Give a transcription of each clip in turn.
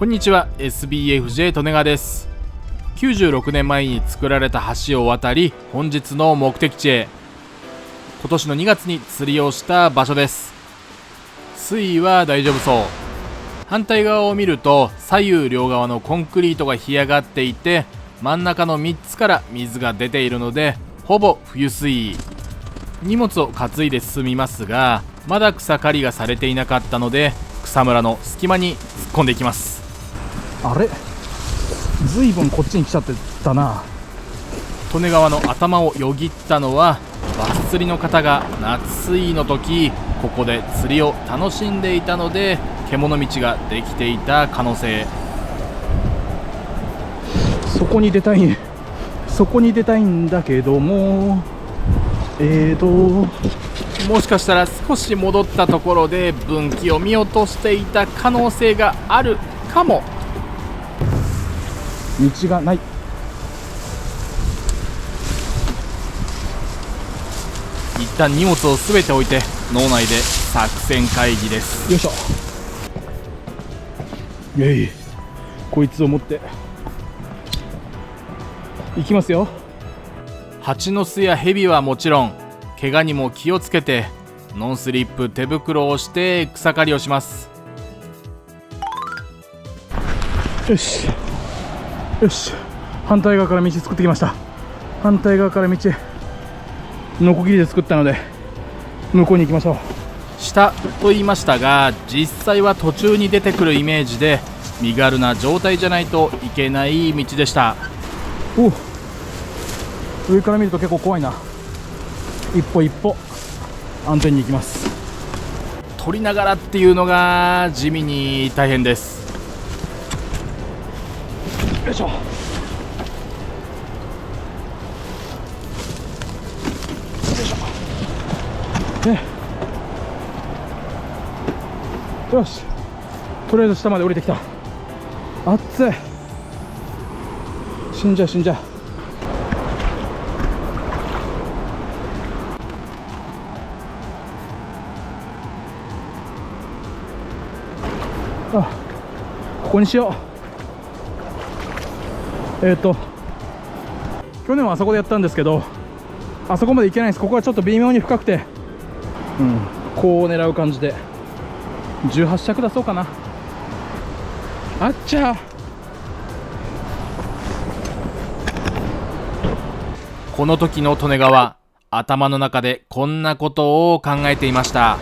こんにちは、 SBFJ 利根川です。96年前に作られた橋を渡り、本日の目的地へ。今年の2月に釣りをした場所です。水位は大丈夫そう。反対側を見ると左右両側のコンクリートが干上がっていて、真ん中の3つから水が出ているので、ほぼ冬水位。荷物を担いで進みますが、まだ草刈りがされていなかったので、草むらの隙間に突っ込んでいきます。あれ、ずいぶんこっちに来ちゃってたな。利根川の頭をよぎったのは、バス釣りの方が夏水位の時、ここで釣りを楽しんでいたので、獣道ができていた可能性。そこに出たいんだけども、もしかしたら少し戻ったところで分岐を見落としていた可能性があるかも。道がない。一旦荷物を全て置いて脳内で作戦会議です。よいしょ。こいつを持って行きますよ。蜂の巣やヘビはもちろん、怪我にも気をつけてノンスリップ手袋をして草刈りをします。よしよし、反対側から道作ってきました。反対側から道ノコギリで作ったので向こうに行きましょう。下と言いましたが、実際は途中に出てくるイメージで、身軽な状態じゃないといけない道でした。上から見ると結構怖いな。一歩一歩安全に行きます。取りながらっていうのが地味に大変です。よいしょ。よいしょ。よし、とりあえず下まで降りてきた。暑い。死んじゃう。ここにしよう。去年はあそこでやったんですけど、あそこまで行けないんです。ここはちょっと微妙に深くて、こう狙う感じで18尺出そうかな。あっちゃー。この時の利根川、頭の中でこんなことを考えていました。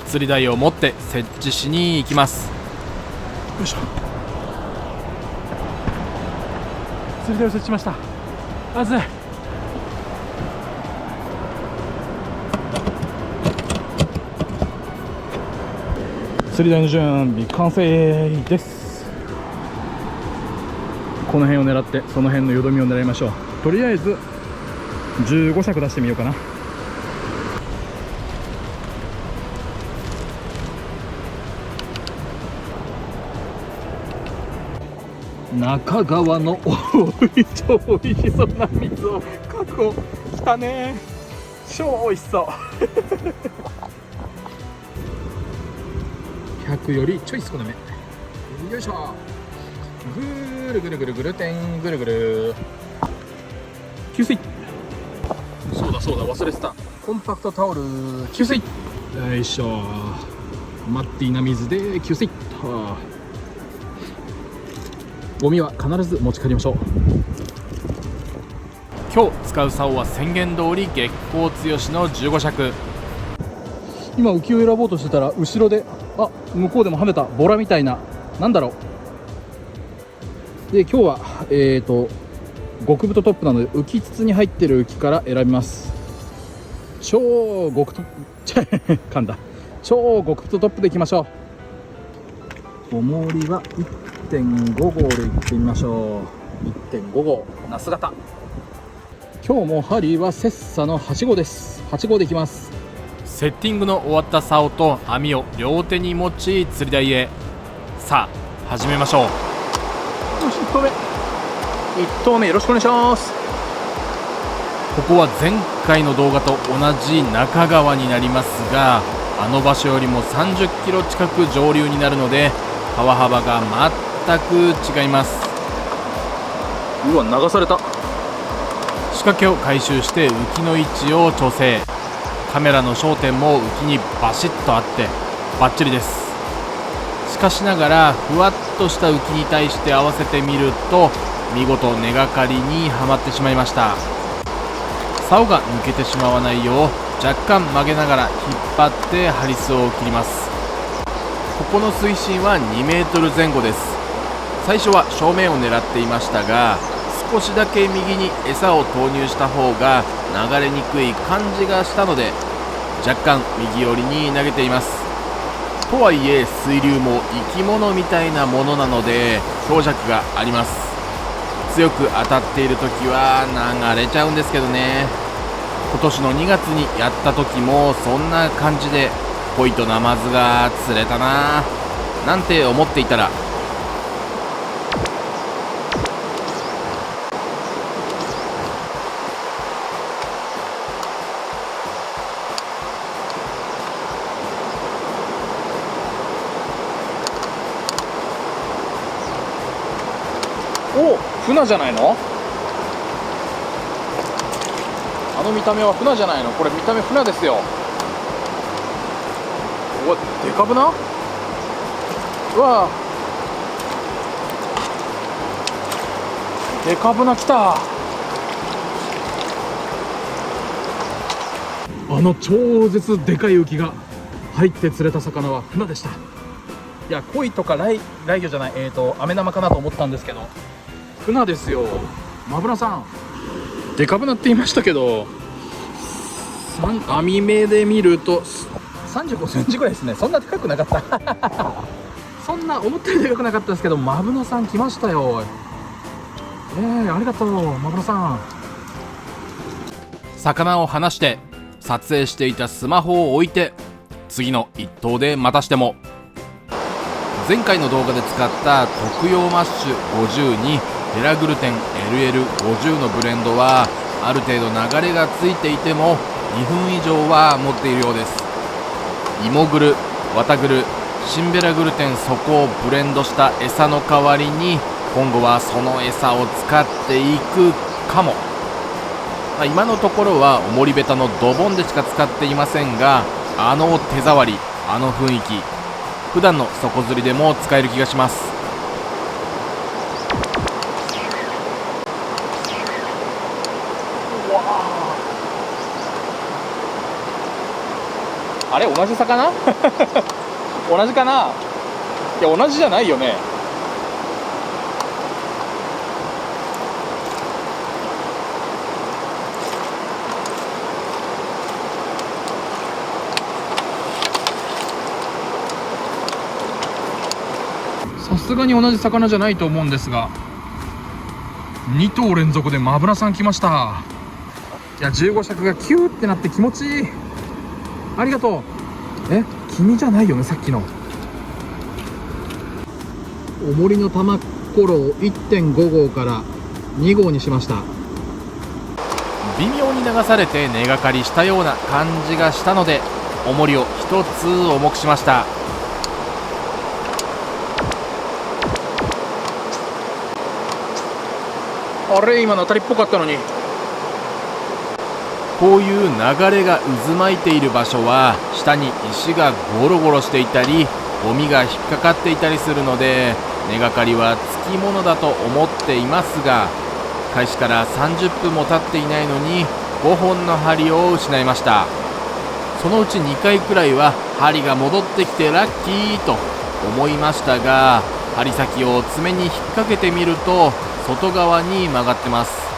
釣り台を持って設置しに行きます。よいしょ。釣り台を設置しました。暑い。釣り台の準備完成です。この辺を狙って、その辺のよどみを狙いましょう。とりあえず15尺出してみようかな。中川の超美味しそうな水を確保したね。超美味しそう100よりちょい少なめ。よいしょ。ぐるぐるぐるぐるてんぐるぐる。給水。そうだ忘れてた。コンパクトタオル給水。よいしょ。マッティーな水で給水。ゴミは必ず持ち帰りましょう。今日使う竿は宣言通り月光強しの15尺。今浮きを選ぼうとしてたら、後ろで向こうでもはめたボラみたいな、なんだろう。で、今日は極太トップなので、浮き筒に入ってる浮きから選びます。超極太噛んだ。超極太トップでいきましょう。重りは 1.5 号でいってみましょう。 1.5 号ナス型。今日も針はセッサの8号です。8号でいきます。セッティングの終わった竿と網を両手に持ち釣り台へ。さあ始めましょう。よし、1投目よろしくお願いします。ここは前回の動画と同じ中川になりますが、あの場所よりも30キロ近く上流になるので川幅が全く違います。うわ、流された。仕掛けを回収して浮きの位置を調整。カメラの焦点も浮きにバシッとあってバッチリです。しかしながらふわっとした浮きに対して合わせてみると見事根がかりにはまってしまいました。竿が抜けてしまわないよう若干曲げながら引っ張ってハリスを切ります。ここの水深は2メートル前後です。最初は正面を狙っていましたが、少しだけ右に餌を投入した方が流れにくい感じがしたので若干右寄りに投げています。とはいえ水流も生き物みたいなものなので強弱があります。強く当たっている時は流れちゃうんですけどね。今年の2月にやった時もそんな感じでコイとナマズが釣れたななんて思っていたら、お、船じゃないの？あの見た目は船じゃないの？これ見た目船ですよ。うわ、でかぶな。うわ、でかぶな来た。あの超絶でかい浮きが入って釣れた魚は船でした。いや、コイとかライ魚じゃない、アメ玉かなと思ったんですけど船ですよ。マブラさん、デカブナって言いましたけど、網目で見ると35センチぐらいですね。そんなでかくなかったそんな思ったよりでかくなかったですけど、マブナさん来ましたよ。ありがとうマブナさん。魚を離して撮影していたスマホを置いて次の一投でまたしても。前回の動画で使った特用マッシュ50にヘラグルテン LL50 のブレンドはある程度流れがついていても2分以上は持っているようです。イモグル、ワタグル、シンベラグルテンそこをブレンドした餌の代わりに今後はその餌を使っていくかも。今のところはオモリベタのドボンでしか使っていませんが、あの手触り、あの雰囲気、普段の底釣りでも使える気がします。あれ、同じ魚同じかな。いや、同じじゃないよね。さすがに同じ魚じゃないと思うんですが、2頭連続でマブラさん来ました。いや、15尺がキューってなって気持ちいい。ありがとう。君じゃないよね、さっきの。おもりの玉ころを 1.5 号から2号にしました。微妙に流されて根がかりしたような感じがしたので重りを1つ重くしました。あれ、今の当たりっぽかったのに。こういう流れが渦巻いている場所は下に石がゴロゴロしていたりゴミが引っかかっていたりするので根がかりはつきものだと思っていますが、開始から30分も経っていないのに5本の針を失いました。そのうち2回くらいは針が戻ってきてラッキーと思いましたが、針先を爪に引っ掛けてみると外側に曲がってます。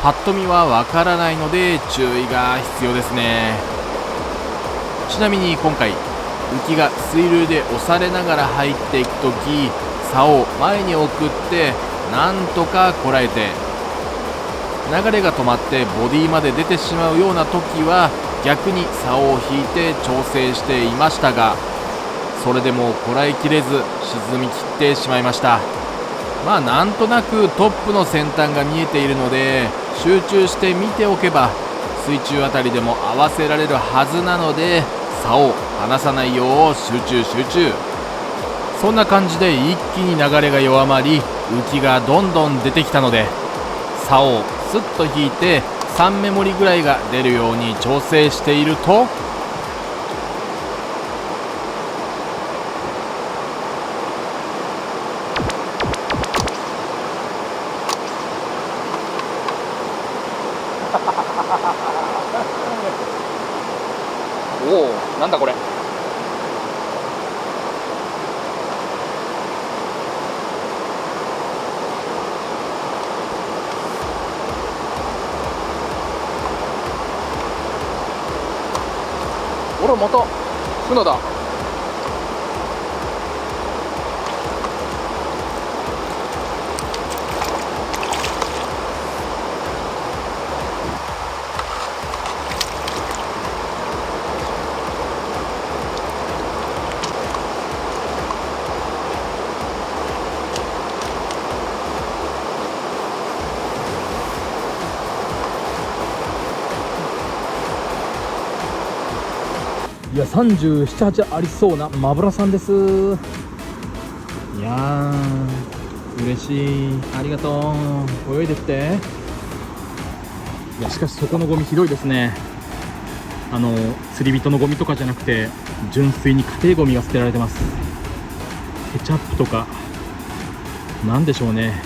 パッと見はわからないので注意が必要ですね。ちなみに今回浮きが水流で押されながら入っていくとき、竿を前に送ってなんとかこらえて、流れが止まってボディまで出てしまうような時は逆に竿を引いて調整していましたが、それでもこらえきれず沈みきってしまいました。なんとなくトップの先端が見えているので集中して見ておけば水中あたりでも合わせられるはずなので、竿を離さないよう集中。そんな感じで一気に流れが弱まり浮きがどんどん出てきたので、竿をスッと引いて3目盛りぐらいが出るように調整していると、おお、なんだこれ。おら、また船だ。いや、37、8ありそうなマブラさんです。いやー嬉しい、ありがとう。泳いでって。いや、しかしそこのゴミひどいですね。釣り人のゴミとかじゃなくて純粋に家庭ゴミが捨てられてます。ケチャップとかなんでしょうね。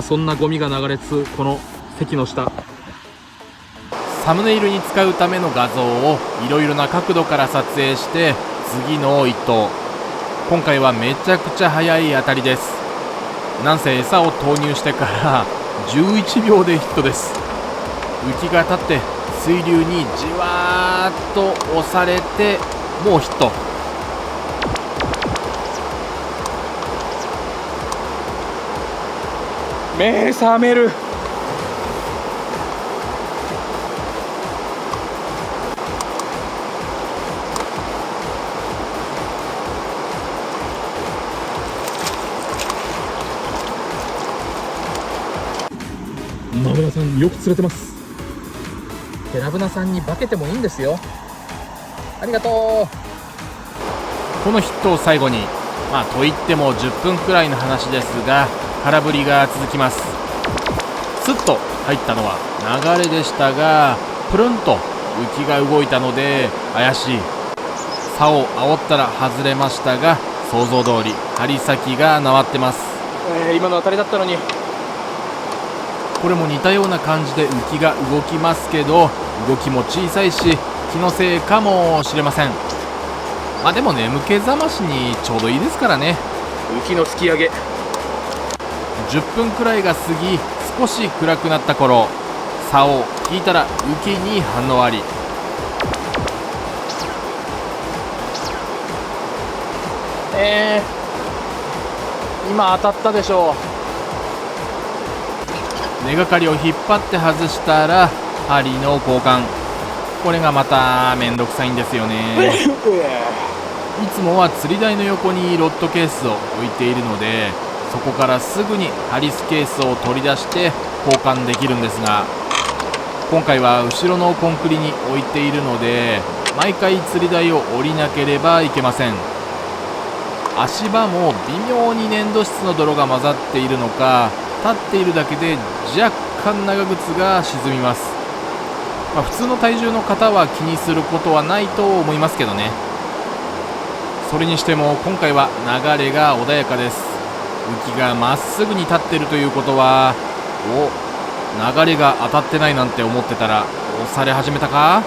そんなゴミが流れつつ、この席の下、サムネイルに使うための画像をいろいろな角度から撮影して次の一投。今回はめちゃくちゃ速い当たりです。なんせ餌を投入してから11秒でヒットです。浮きが立って水流にじわーっと押されてもうヒット。目覚める。マブラさんよく釣れてます。ヘラブナさんに化けてもいいんですよ。ありがとう。このヒットを最後に、といっても10分くらいの話ですが、空振りが続きます。スッと入ったのは流れでしたが、プルンと浮きが動いたので怪しい。竿を煽ったら外れましたが、想像通り針先が回ってます。今の当たりだったのに。これも似たような感じで浮きが動きますけど、動きも小さいし気のせいかもしれません。でも眠気覚ましにちょうどいいですからね。浮きの突き上げ。10分くらいが過ぎ、少し暗くなった頃、竿を引いたら浮きに反応あり。今当たったでしょ根がかりを引っ張って外したら針の交換。これがまためんどくさいんですよね。いつもは釣り台の横にロッドケースを置いているので、そこからすぐにハリスケースを取り出して交換できるんですが、今回は後ろのコンクリに置いているので毎回釣り台を降りなければいけません。足場も微妙に粘土質の泥が混ざっているのか、立っているだけで若干長靴が沈みます。普通の体重の方は気にすることはないと思いますけどね。それにしても今回は流れが穏やかです。浮きがまっすぐに立っているということは、流れが当たってないなんて思ってたら押され始めたか。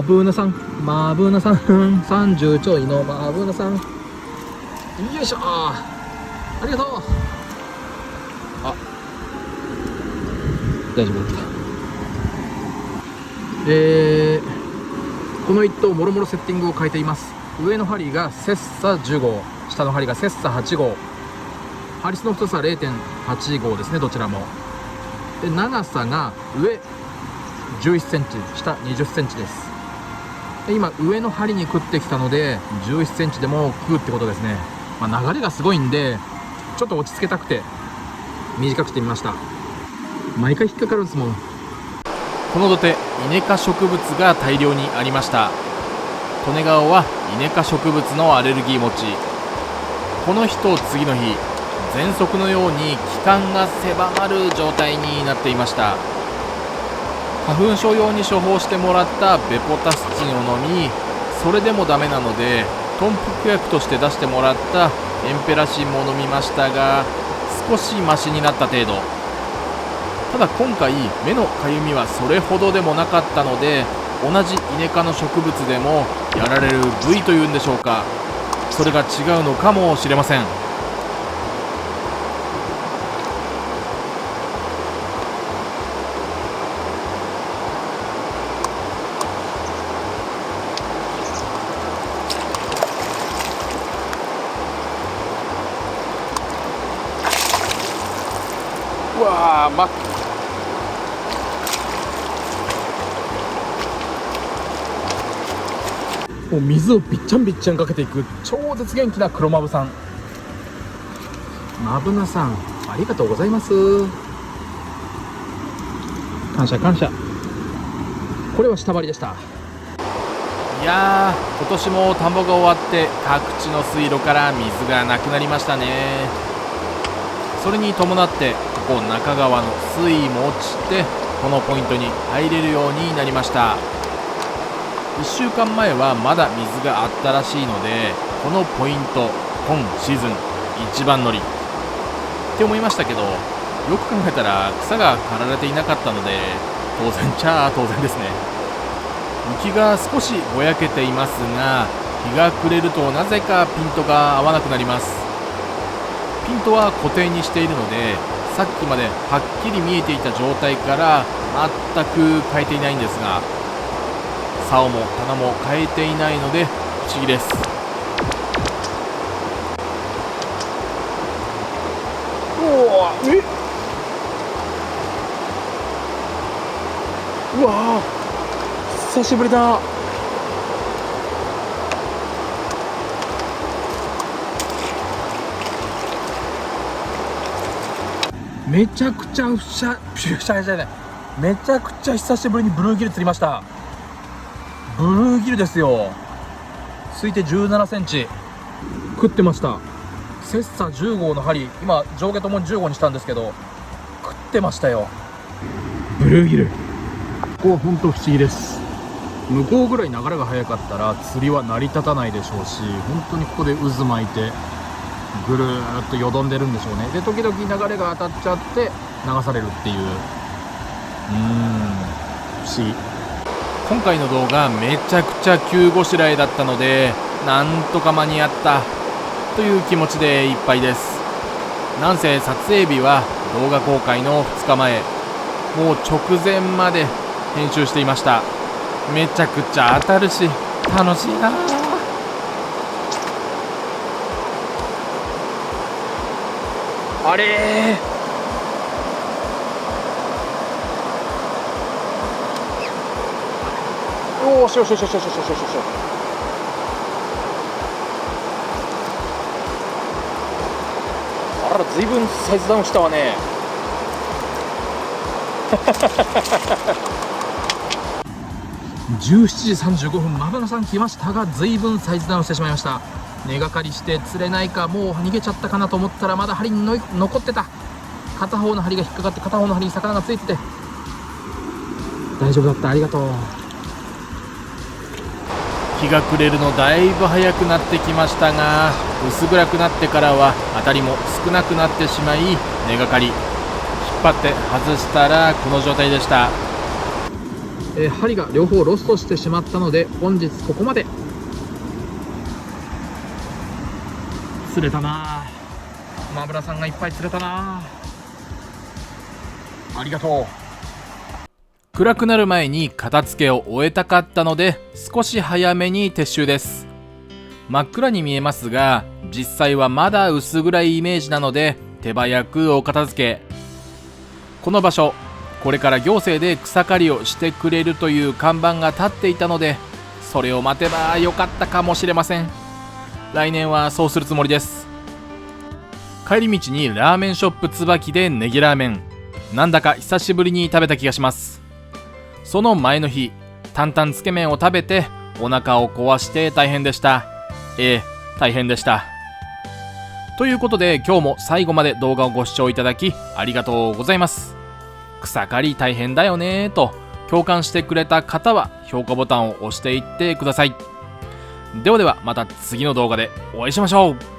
ブーナさん、マブーナさん、30ちょいのマブーナさん、よいしょ、ありがとう。あ、大丈夫だった。この1頭もろもろセッティングを変えています。上の針がセッサ10号、下の針がセッサ8号、針質の太さ 0.8 号ですね、どちらも。で長さが上11センチ、下20センチです。で今上の針に食ってきたので11センチでも食うってことですね。流れがすごいんでちょっと落ち着けたくて短くしてみました。毎回引っかかるんですもん。この土手、イネ科植物が大量にありました。利根川はイネ科植物のアレルギー持ち。この日と次の日、喘息のように気管が狭まる状態になっていました。花粉症用に処方してもらったベポタスチンを飲み、それでもダメなので豚腹薬として出してもらったエンペラシンも飲みましたが、少しマシになった程度。ただ今回目のかゆみはそれほどでもなかったので、同じイネ科の植物でもやられる部位というんでしょうか、それが違うのかもしれません。うわー、もう水をびっちゃんびっちゃんかけていく超絶元気な黒マブさん。マブナさん、ありがとうございます。感謝感謝。これは下張りでした。いやー、今年も田んぼが終わって各地の水路から水がなくなりましたね。それに伴ってここ中川の水位も落ちて、このポイントに入れるようになりました。1週間前はまだ水があったらしいので、このポイント今シーズン一番乗りって思いましたけど、よく考えたら草が刈られていなかったので当然ちゃ当然ですね。雪が少しぼやけていますが、日が暮れるとなぜかピントが合わなくなります。ピントは固定にしているので、さっきまではっきり見えていた状態から全く変えていないんですが、竿も棚も変えていないので不思議です。うわー、久しぶりだ。めちゃくちゃめちゃくちゃ久しぶりにブルーギル釣りました。ブルーギルですよ。推定17センチ食ってました。セッサ10号の針、今上下とも10号にしたんですけど食ってましたよ、ブルーギル。ここは本当不思議です。向こうぐらい流れが速かったら釣りは成り立たないでしょうし、本当にここで渦巻いてぐるーっとよどんでるんでしょうね。で時々流れが当たっちゃって流されるっていう、不思議。今回の動画めちゃくちゃ急ごしらえだったので、なんとか間に合ったという気持ちでいっぱいです。なんせ撮影日は動画公開の2日前、もう直前まで編集していました。めちゃくちゃ当たるし楽しいな。あれー、よしよしよしよしよしよしよしよし。あら、ずいぶんサイズダウンしたわね。17時35分、マブナさん来ましたが、ずいぶんサイズダウンしてしまいました。根がかりして釣れないか、もう逃げちゃったかなと思ったら、まだ針に残ってた。片方の針が引っかかって、片方の針に魚がついてて大丈夫だった。ありがとう。日が暮れるのだいぶ早くなってきましたが、薄暗くなってからは当たりも少なくなってしまい、根がかり引っ張って外したらこの状態でした。針が両方ロストしてしまったので本日ここまで。釣れたな。マブラさんがいっぱい釣れたな。ありがとう。暗くなる前に片付けを終えたかったので少し早めに撤収です。真っ暗に見えますが実際はまだ薄暗いイメージなので手早くお片付け。この場所、これから行政で草刈りをしてくれるという看板が立っていたのでそれを待てばよかったかもしれません。来年はそうするつもりです。帰り道にラーメンショップ椿でネギラーメン、なんだか久しぶりに食べた気がします。その前の日、担々つけ麺を食べてお腹を壊して大変でした。大変でした。ということで今日も最後まで動画をご視聴いただきありがとうございます。草刈り大変だよねと共感してくれた方は評価ボタンを押していってください。ではではまた次の動画でお会いしましょう。